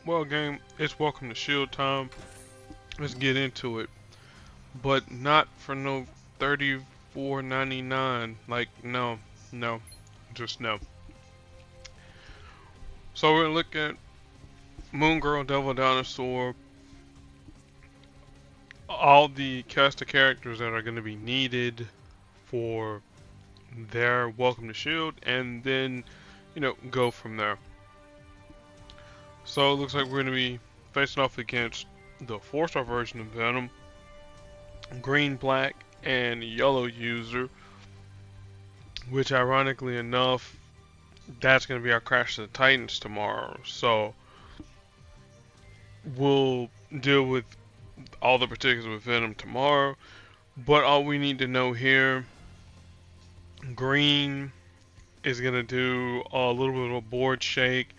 Well, game, it's welcome to Shield time. Let's get into it, but not for no 34.99. Like no, no, just no. So we're gonna look at Moon Girl, Devil Dinosaur, all the cast of characters that are gonna be needed for their welcome to Shield, and then go from there. So it looks like we're gonna be facing off against the 4-star version of Venom, green, black, and yellow user, which ironically enough, that's going to be our Crash of the Titans tomorrow. So we'll deal with all the particulars with Venom tomorrow. But all we need to know here, green is going to do a little bit of a board shake,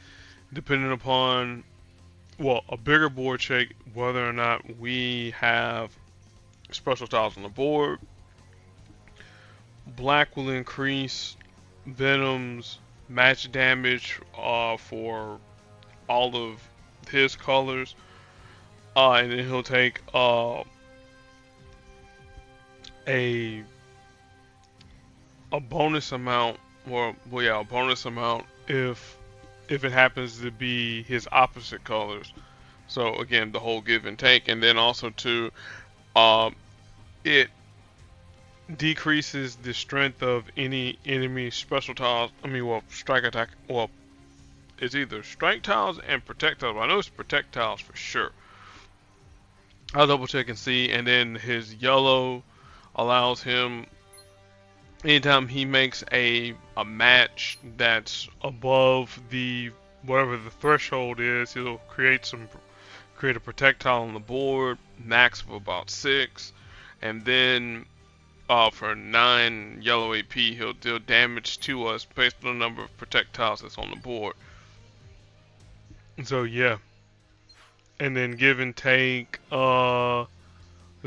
depending upon, well, a bigger board shake, whether or not we have special tiles on the board. Black will increase Venom's match damage for all of his colors, and then he'll take a a bonus amount, or well, yeah, a bonus amount if it happens to be his opposite colors. So again, the whole give and take, and then also too, um, it decreases the strength of any enemy special tiles. I mean, well, strike attack. Well, it's either strike tiles and protect tiles. I know it's protect tiles for sure. I'll double check and see. And then his yellow allows him, anytime he makes a match that's above the whatever the threshold is, he'll create a projectile on the board, max of about 6, and then for 9 yellow AP, he'll deal damage to us based on the number of projectiles that's on the board. So yeah, and then give and take. Let's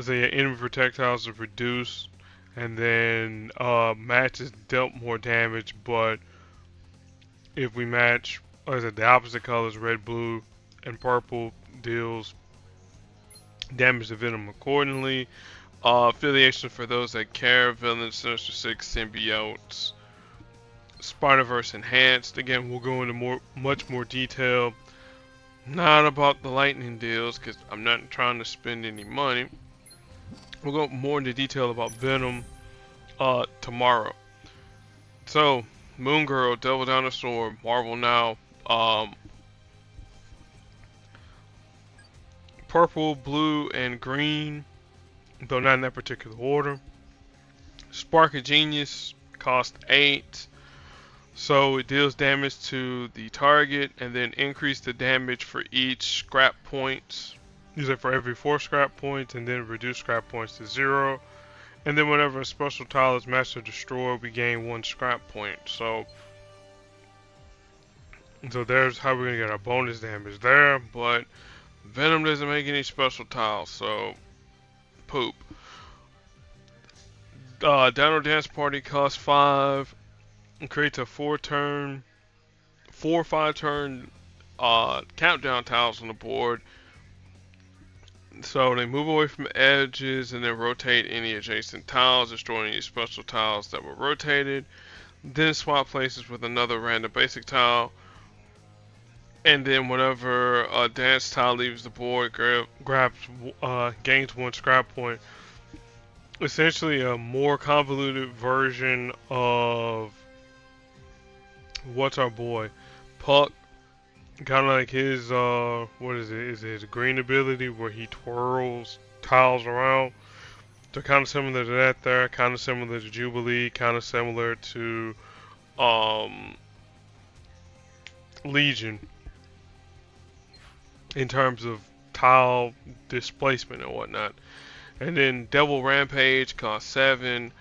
say enemy projectiles are reduced, and then matches dealt more damage. But if we match, as the opposite colors, red, blue, and purple, deals damage to Venom accordingly. Affiliation for those that care: Villains, Sinister Six, Symbiotes, Spider-Verse Enhanced. Again, we'll go into much more detail. Not about the lightning deals, because I'm not trying to spend any money. We'll go more into detail about Venom tomorrow. So, Moon Girl, Devil Dinosaur, Marvel Now, purple, blue, and green, though not in that particular order. Spark of Genius cost 8, so it deals damage to the target and then increase the damage for each scrap points. Usually for every 4 scrap points, and then reduce scrap points to 0. And then whenever a special tile is matched or destroyed, we gain 1 scrap point. So there's how we're gonna get our bonus damage there. But Venom doesn't make any special tiles, so poop. Dino Dance Party costs 5 and creates a 4 or 5 turn countdown tiles on the board. So they move away from edges and then rotate any adjacent tiles, destroying any special tiles that were rotated. Then swap places with another random basic tile. And then whenever a dance tile leaves the board, gains 1 scrap point. Essentially a more convoluted version of what's our boy Puck, kind of like his what is it? Is it his green ability where he twirls tiles around? They're kind of similar to that there, kind of similar to Jubilee, kind of similar to um, Legion in terms of tile displacement and whatnot. And then Devil Rampage costs 7,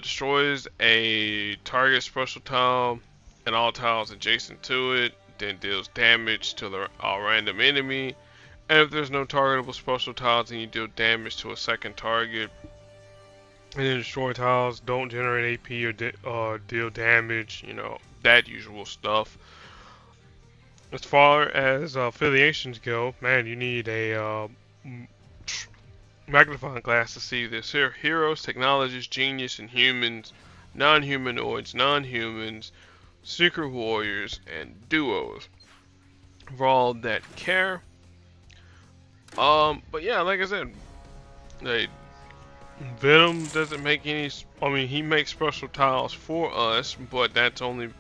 destroys a target special tile and all tiles adjacent to it, then deals damage to the random enemy. And if there's no targetable special tiles, then you deal damage to a second target. And then destroy tiles don't generate AP or deal damage, that usual stuff. As far as affiliations go, man, you need a magnifying glass to see this. Here, heroes, technologies, genius, and humans, non-humanoids, non-humans, secret warriors, and duos. For all that care. But yeah, like I said, they, Venom doesn't make any. I mean, he makes special tiles for us, but that's only,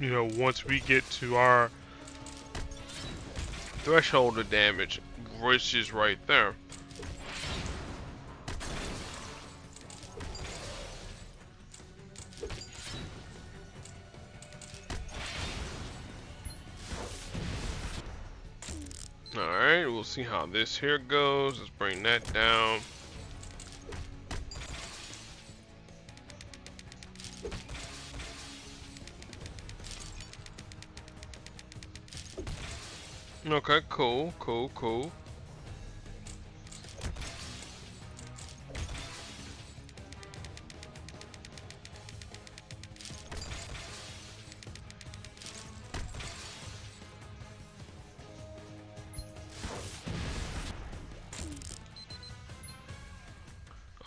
once we get to our threshold of damage, which is right there. Alright, we'll see how this here goes. Let's bring that down. Okay, cool, cool, cool.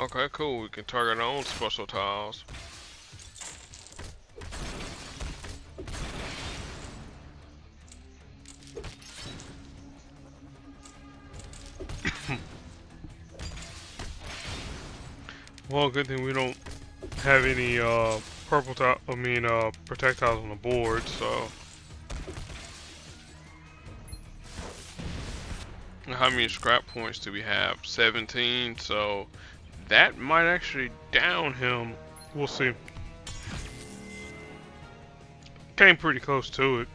Okay, cool. We can target our own special tiles. Well, good thing we don't have any purple tile. I mean, projectiles on the board. So, how many scrap points do we have? 17. So, that might actually down him. We'll see. Came pretty close to it.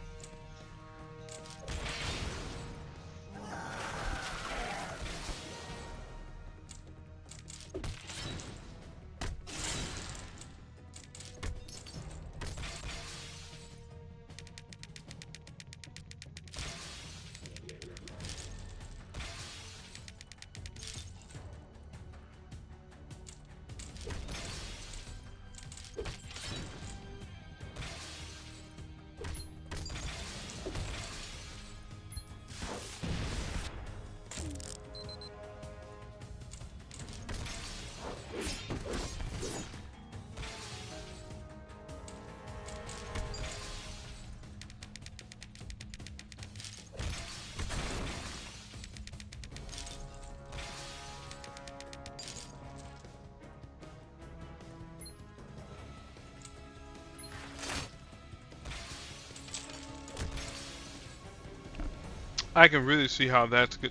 I can really see how that's good.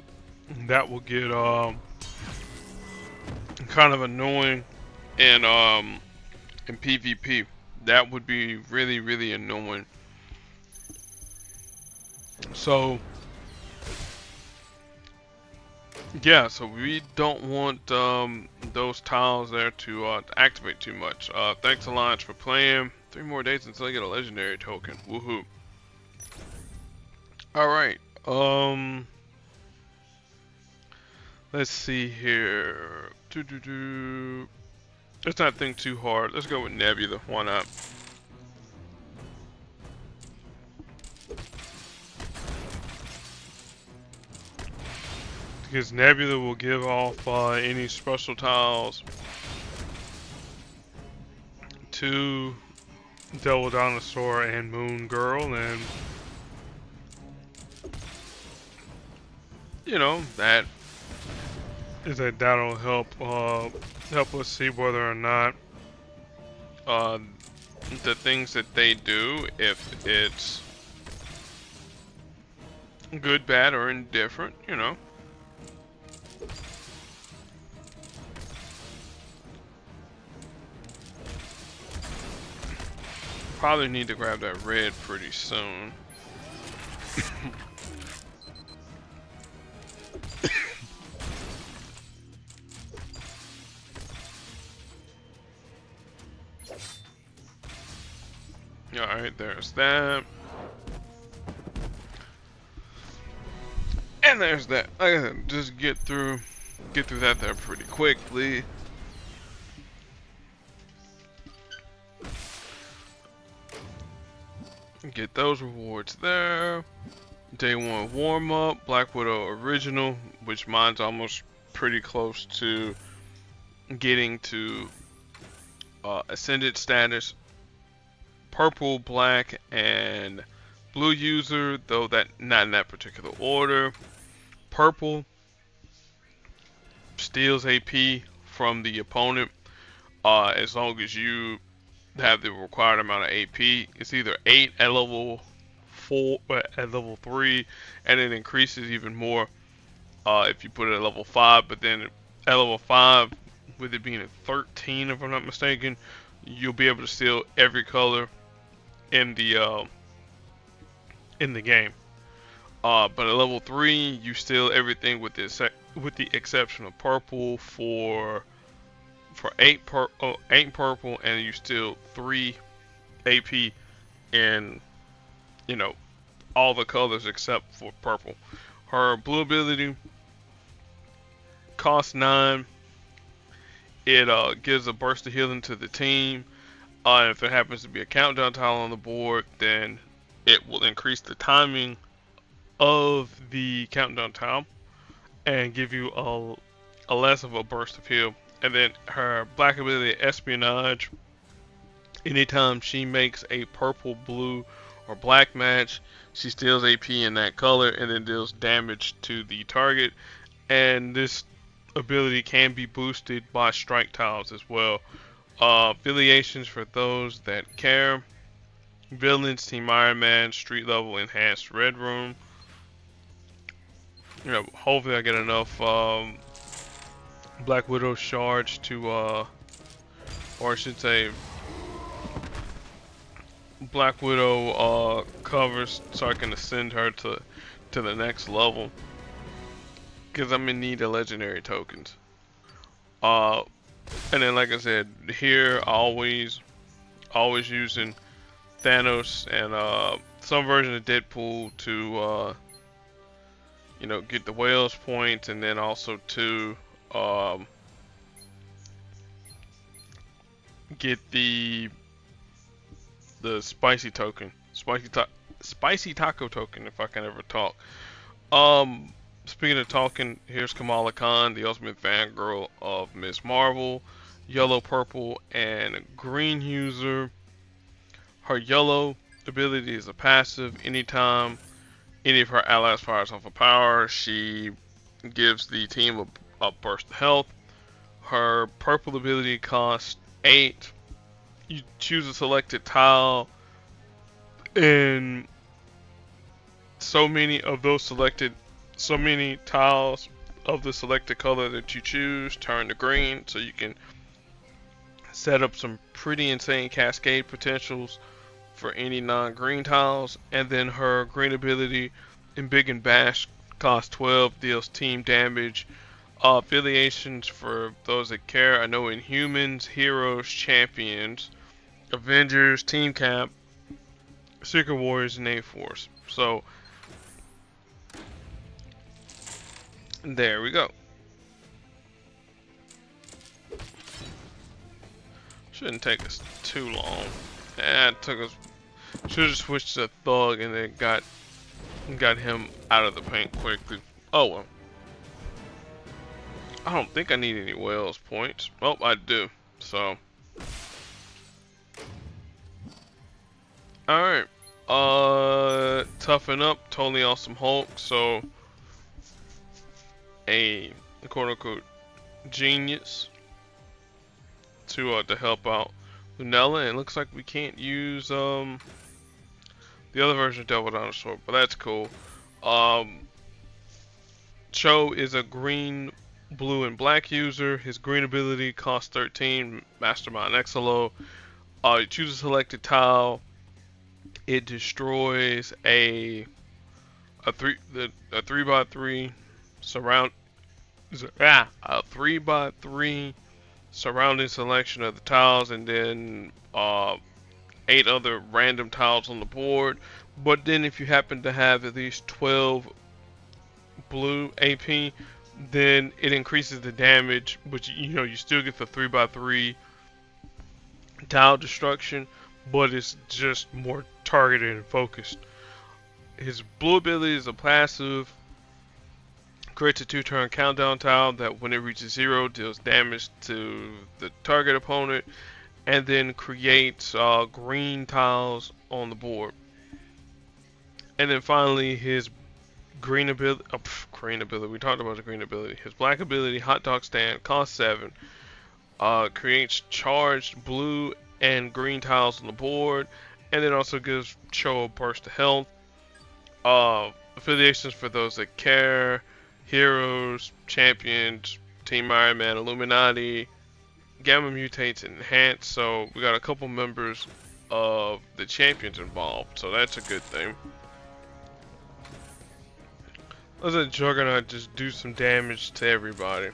That will get kind of annoying in PvP. That would be really, really annoying. So yeah, so we don't want those tiles there to activate too much. Thanks Alliance for playing. 3 more days until I get a legendary token. Woohoo! All right. Let's see here. Let's not think too hard. Let's go with Nebula. Why not? Because Nebula will give off any special tiles to Devil Dinosaur and Moon Girl, and that that'll help us see whether or not uh, the things that they do, if it's good, bad, or indifferent, Probably need to grab that red pretty soon. Alright, there's that. And there's that. Like I said, just get through that there pretty quickly. Get those rewards there. Day 1 warm up, Black Widow original, which mine's almost pretty close to getting to ascended status. Purple, black, and blue user, though that not in that particular order. Purple steals AP from the opponent as long as you have the required amount of AP. It's either 8 at level 4 at level 3, and it increases even more if you put it at level 5. But then at level 5, with it being a 13, if I'm not mistaken, you'll be able to steal every color in the game. But at level 3, you steal everything with the exception of purple for 8 purple, and you steal 3 AP in all the colors except for purple. Her blue ability costs 9. It gives a burst of healing to the team. If there happens to be a countdown tile on the board, then it will increase the timing of the countdown tile and give you a less of a burst of heal. And then her black ability, Espionage. Anytime she makes a purple, blue, or black match, she steals AP in that color and then deals damage to the target. And this ability can be boosted by strike tiles as well. Affiliations for those that care. Villains, Team Iron Man, Street Level, Enhanced Red Room. Hopefully I get enough Black Widow shards to, or I should say, Black Widow covers, so I can ascend her to the next level. Because I'm in need of legendary tokens. And then, like I said, here always using Thanos and some version of Deadpool to get the whales points, and then also to get the spicy token, spicy taco token, if I can ever talk. Speaking of talking, here's Kamala Khan, the ultimate fangirl of Ms. Marvel, yellow, purple, and green user. Her yellow ability is a passive. Anytime any of her allies fires off a power, she gives the team a burst of health. Her purple ability costs 8. You choose a selected tile, and so many tiles of the selected color that you choose turn to green, so you can set up some pretty insane cascade potentials for any non-green tiles. And then her green ability in Big and Bash costs 12, deals team damage. Affiliations for those that care. I know Inhumans, Heroes, Champions, Avengers, Team Cap, Secret Warriors, and A-Force. So there we go. Shouldn't take us too long. It took us. Should have switched to Thug and then got him out of the paint quickly. Oh well. I don't think I need any Wales points. Well, I do. So. Alright. Toughen up. Totally awesome Hulk. So. A quote unquote genius to help out Lunella. And it looks like we can't use the other version of Devil Dinosaur, but that's cool. Cho is a green, blue, and black user. His green ability costs 13. Mastermind Exalo. You choose a selected tile. It destroys a 3x3 surround. A 3x3 surrounding selection of the tiles, and then 8 other random tiles on the board. But then if you happen to have at least 12 blue AP, then it increases the damage, but you still get the 3x3 tile destruction, but it's just more targeted and focused. His blue ability is a passive, creates a two-turn countdown tile that when it reaches 0 deals damage to the target opponent, and then creates green tiles on the board. And then finally his green ability, green ability, we talked about the green ability. His black ability, hot dog stand, costs 7, creates charged blue and green tiles on the board, and then also gives Cho a burst of health. Affiliations for those that care: Heroes, Champions, Team Iron Man, Illuminati, Gamma Mutates, and Enhance. So we got a couple members of the Champions involved, so that's a good thing. Let's let Juggernaut just do some damage to everybody.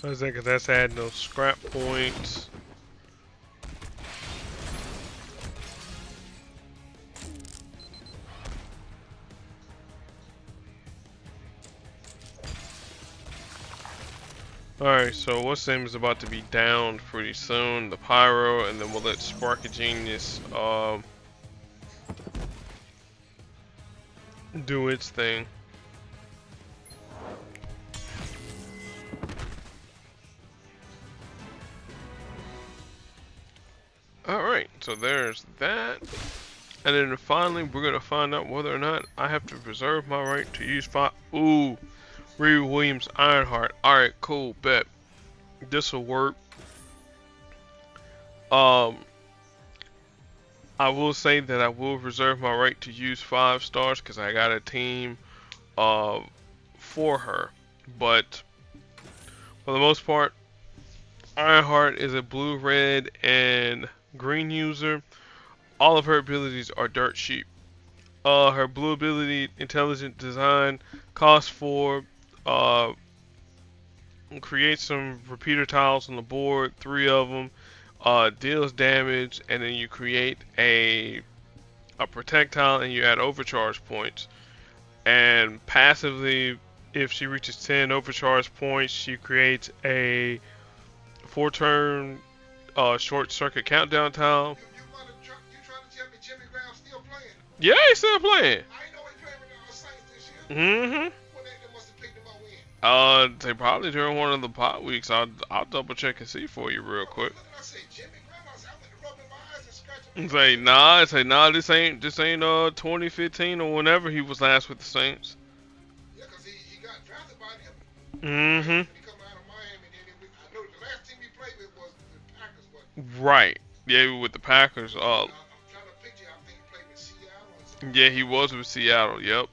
I think that's adding those scrap points. Alright, so what's name is about to be down pretty soon, the Pyro, and then we'll let Spark of Genius do its thing. Alright, so there's that. And then finally, we're going to find out whether or not I have to reserve my right to use 5. Ooh, Riri Williams Ironheart. Alright, cool, bet. This'll work. I will say that I will reserve my right to use 5 stars because I got a team for her. But for the most part, Ironheart is a blue, red, and green user. All of her abilities are dirt cheap. Her blue ability, Intelligent Design, costs 4. Create some repeater tiles on the board, 3 of them. Deals damage, and then you create a projectile and you add overcharge points. And passively, if she reaches 10 overcharge points, she creates a 4-turn short circuit countdown tile. Yeah, he's still playing. Mm-hmm. They probably during one of the pot weeks. I'll double check and see for you real quick. Say nah, this ain't 2015 or whenever he was last with the Saints. Mm-hmm. Right. Yeah, with the Packers. Yeah, he was with Seattle. Yep.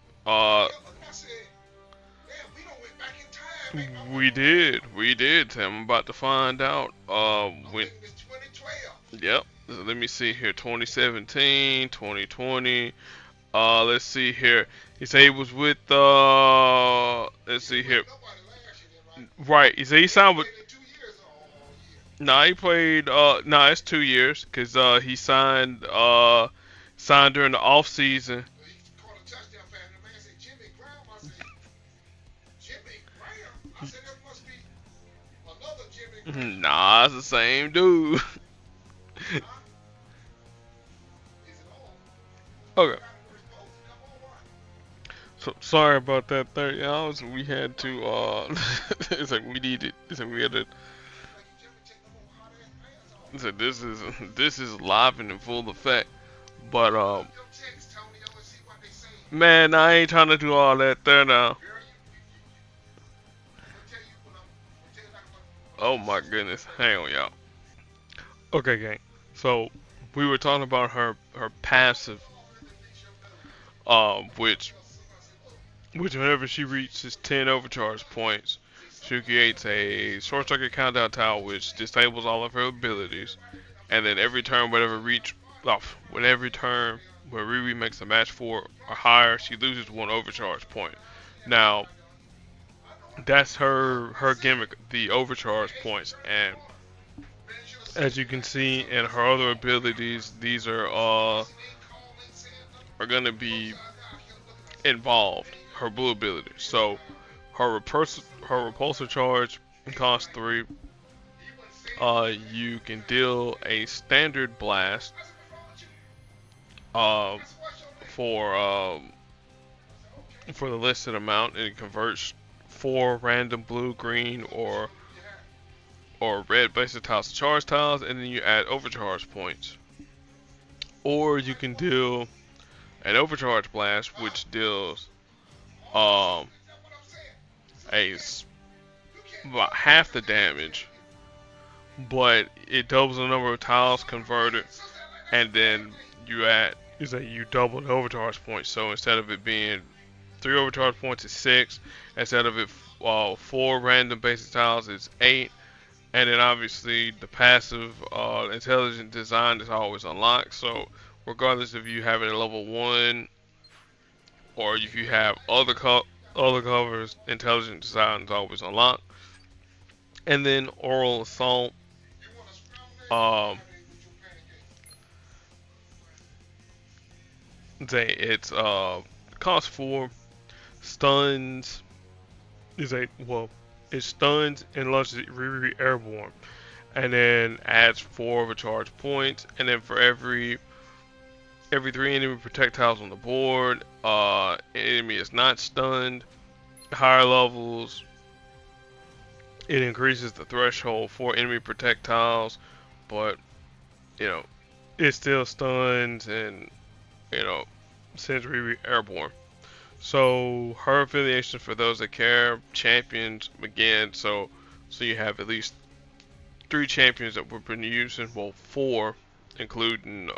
We did. We did. I'm about to find out. When. Yep. So let me see here. 2017, 2020. Let's see here. He said he was with. Let's see here. Right. He said he signed with. Nah, he played. Nah, it's 2 years because he signed during the off season. Nah, it's the same dude. Okay. So sorry about that 30 hours. We had to it's like we needed it's like we had to so this is live and in full effect. But man, I ain't trying to do all that there now. Oh my goodness. Hang on y'all. Okay gang. So we were talking about her passive which whenever she reaches 10 overcharge points, she creates a short circuit countdown tile which disables all of her abilities. And then every turn, with every turn where Riri makes a match 4 or higher, she loses 1 overcharge point. Now, That's her gimmick, the overcharge points, and as you can see in her other abilities, these are gonna be involved. Her blue ability. So her repulsor charge costs 3. You can deal a standard blast uh, for for the listed amount, and it converts 4 random blue, green, or red basic tiles to charge tiles, and then you add overcharge points. Or you can deal an overcharge blast, which deals um, about half the damage, but it doubles the number of tiles converted, and then you double the overcharge points. So instead of it being 3 overcharge points, it's 6. Instead of it 4 random basic tiles, it's 8. And then obviously the passive intelligent design is always unlocked. So regardless if you have it at level 1 or if you have other covers, intelligent design is always unlocked. And then oral assault, um, it's cost 4, stuns is a well, it stuns and launches Riri airborne, and then adds 4 overcharge points, and then for every 3 enemy projectiles on the board, enemy is not stunned. Higher levels, it increases the threshold for enemy projectiles, but you know it still stuns and you know sends Riri airborne. So her affiliation, for those that care, champions again. So you have at least 3 champions that we've been using. Well, 4, including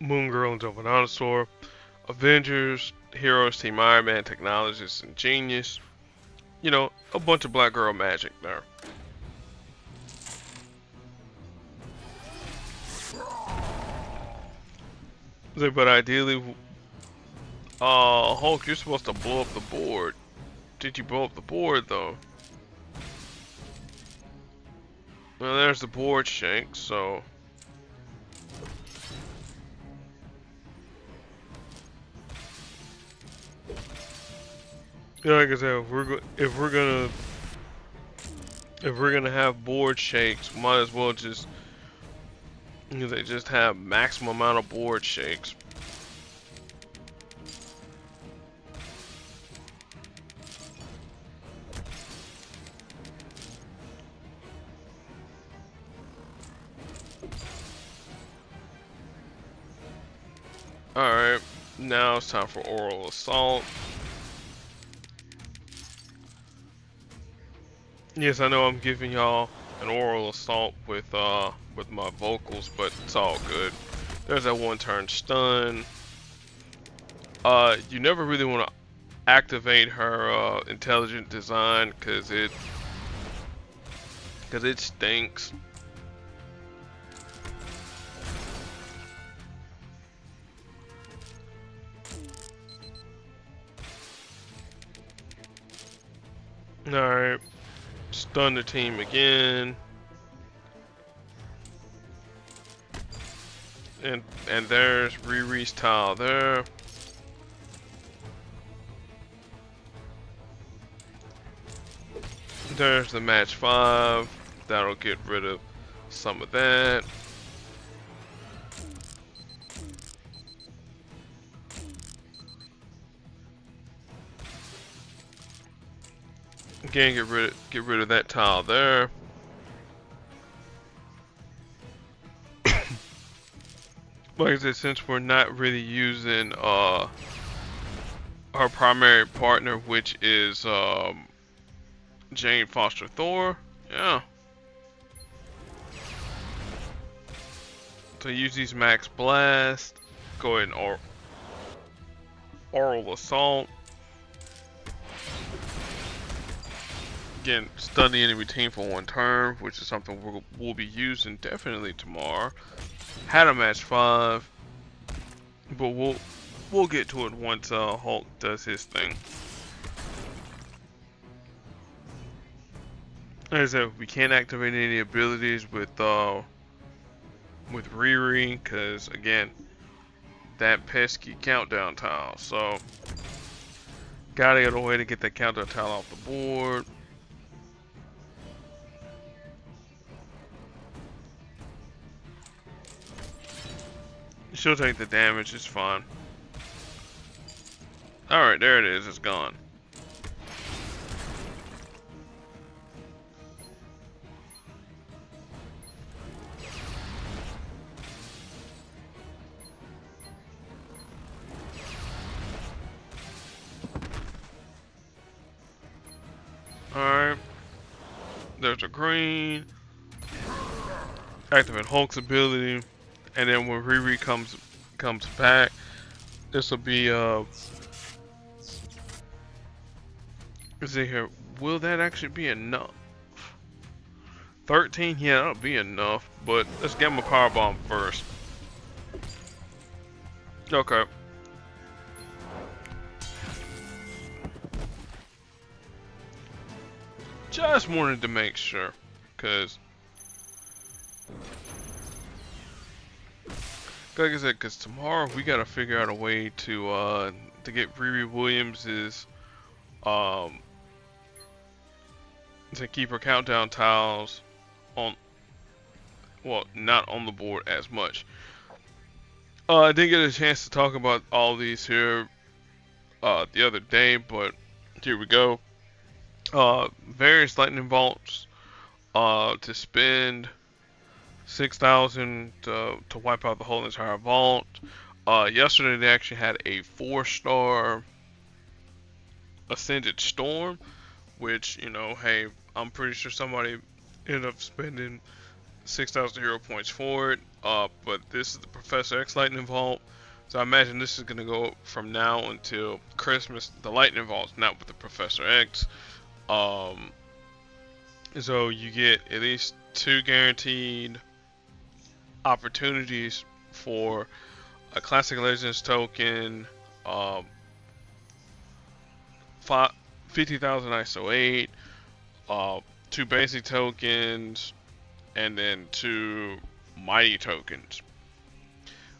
Moon Girl and Double Dinosaur, Avengers, Heroes, Team Iron Man, Technologists, and Genius. You know, a bunch of Black Girl magic there. But ideally, Hulk, you're supposed to blow up the board. Did you blow up the board though? Well, there's the board shank, so. Yeah, like I said, if we're gonna have board shakes, might as well just have maximum amount of board shakes. Alright, now it's time for oral assault. Yes, I know I'm giving y'all an oral assault with my vocals, but it's all good. There's that 1-turn stun. You never really want to activate her intelligent design because it stinks. Alright, stun the team again. And there's Riri's tile there. There's the match 5. That'll get rid of some of that. Again, get rid of that tile there. Like I said, since we're not really using our primary partner, which is Jane Foster Thor, yeah. So use these max blast. Go ahead and oral assault. Again, stun the enemy team for 1 turn, which is something we'll be using definitely tomorrow. Had a match 5, but we'll get to it once Hulk does his thing. Like I said, we can't activate any abilities with Riri, because again, that pesky countdown tile. So gotta get a way to get that countdown tile off the board. She'll take the damage, it's fine. Alright, there it is, it's gone. Alright, there's a green. Activate Hulk's ability. And then when Riri comes back, this will be let's see here. Will that actually be enough? 13? Yeah, that'll be enough. But let's get him a power bomb first. Okay. Just wanted to make sure, cause like I said, cause tomorrow we gotta figure out a way to get Riri Williams's um to keep her countdown tiles on, well, not on the board as much. I didn't get a chance to talk about all these here the other day, but here we go. Various lightning bolts to spend 6,000 to wipe out the whole entire vault. Yesterday they actually had a 4-star Ascended Storm, which, you know, hey, I'm pretty sure somebody ended up spending 6,000 hero points for it. But this is the Professor X Lightning Vault. So I imagine this is going to go from now until Christmas. The Lightning Vault's not with the Professor X. So you get at least 2 guaranteed opportunities for a Classic Legends token, 50,000 ISO 8, 2 basic tokens, and then 2 mighty tokens.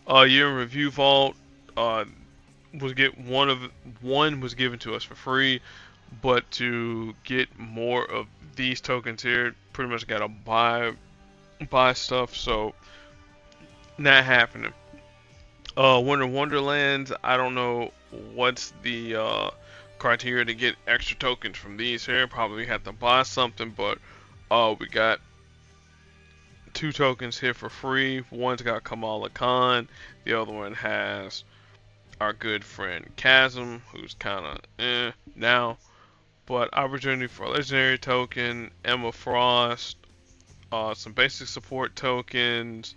Year in Review Vault was one was given to us for free, but to get more of these tokens here, pretty much gotta buy stuff. So not happening. Winter Wonderlands, I don't know what's the criteria to get extra tokens from these here. Probably have to buy something, but we got 2 tokens here for free. One's got Kamala Khan, the other one has our good friend Chasm, who's kind of now. But opportunity for a legendary token, Emma Frost, some basic support tokens,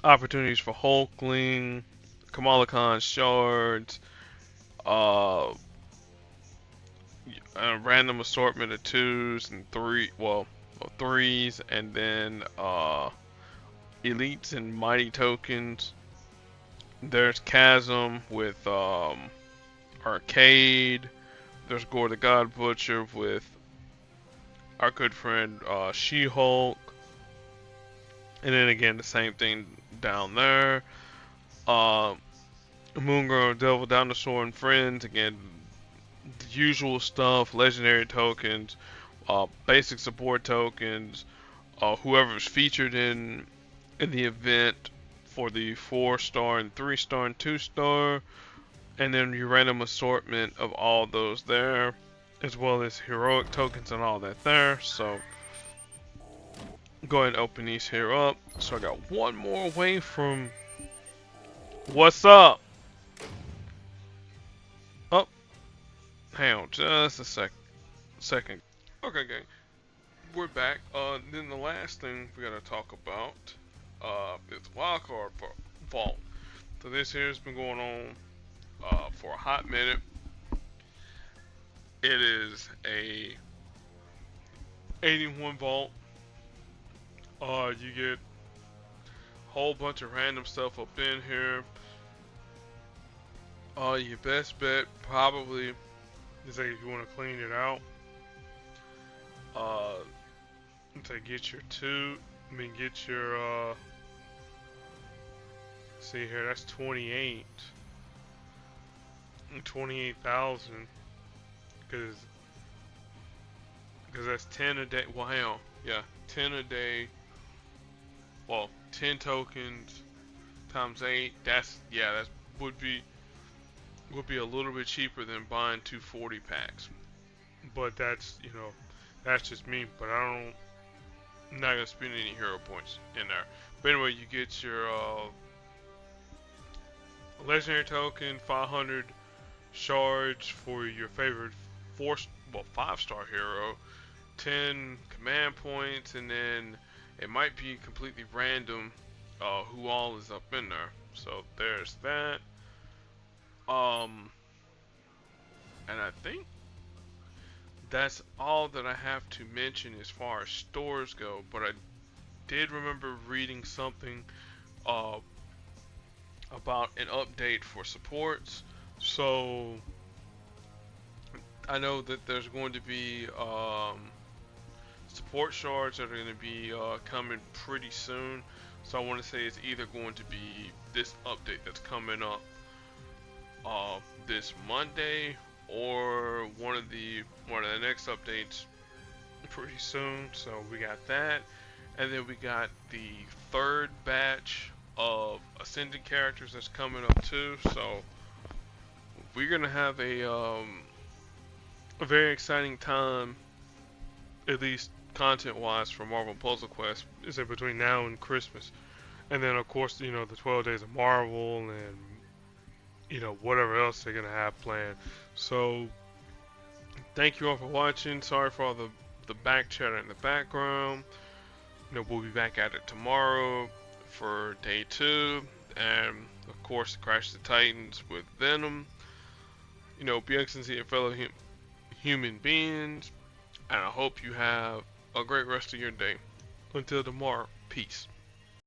opportunities for Hulkling, Kamala Khan shards, uh, a random assortment of 2s and 3s, and then elites and mighty tokens. There's Chasm with Arcade. There's Gore the God Butcher with our good friend She-Hulk. And then again, the same thing down there. Moon Girl, Devil Dinosaur, and Friends. Again, the usual stuff. Legendary tokens, basic support tokens. Whoever's featured in the event for the 4-star and 3-star and 2-star. And then your random assortment of all those there, as well as heroic tokens and all that there. So go ahead and open these here up. So I got one more away from. What's up? Oh, hang on just a second. Okay, gang, we're back. Then the last thing we gotta talk about is wildcard vault. So this here has been going on for a hot minute. It is a 81 vault. You get a whole bunch of random stuff up in here. Your best bet probably is that if you want to clean it out, Uh, to get your two, I mean, get your, see here, that's 28,000, because that's 10 a day. Well, hang on, yeah, 10 a day. Well, 10 tokens times 8. That's yeah, that would be would be a little bit cheaper than buying two 40 packs. But that's that's just me. But I'm not gonna spend any hero points in there. But anyway, you get your legendary token, 500 shards for your favorite four, well, 5-star hero, 10 command points, and then it might be completely random who all is up in there. So there's that. Um, and I think that's all that I have to mention as far as stores go. But I did remember reading something uh, about an update for supports. So I know that there's going to be support shards that are going to be coming pretty soon. So I want to say it's either going to be this update that's coming up this Monday, or one of the next updates pretty soon. So we got that, and then we got the third batch of ascended characters that's coming up too. So we're gonna have a very exciting time, at least content wise, for Marvel Puzzle Quest. Is it between now and Christmas? And then of course the 12 days of Marvel, and whatever else they're gonna have planned. So thank you all for watching. Sorry for all the back chatter in the background. We'll be back at it tomorrow for day 2, and of course Crash the Titans with Venom. Be excellent to your fellow human beings, and I hope you have a great rest of your day. Until tomorrow, peace.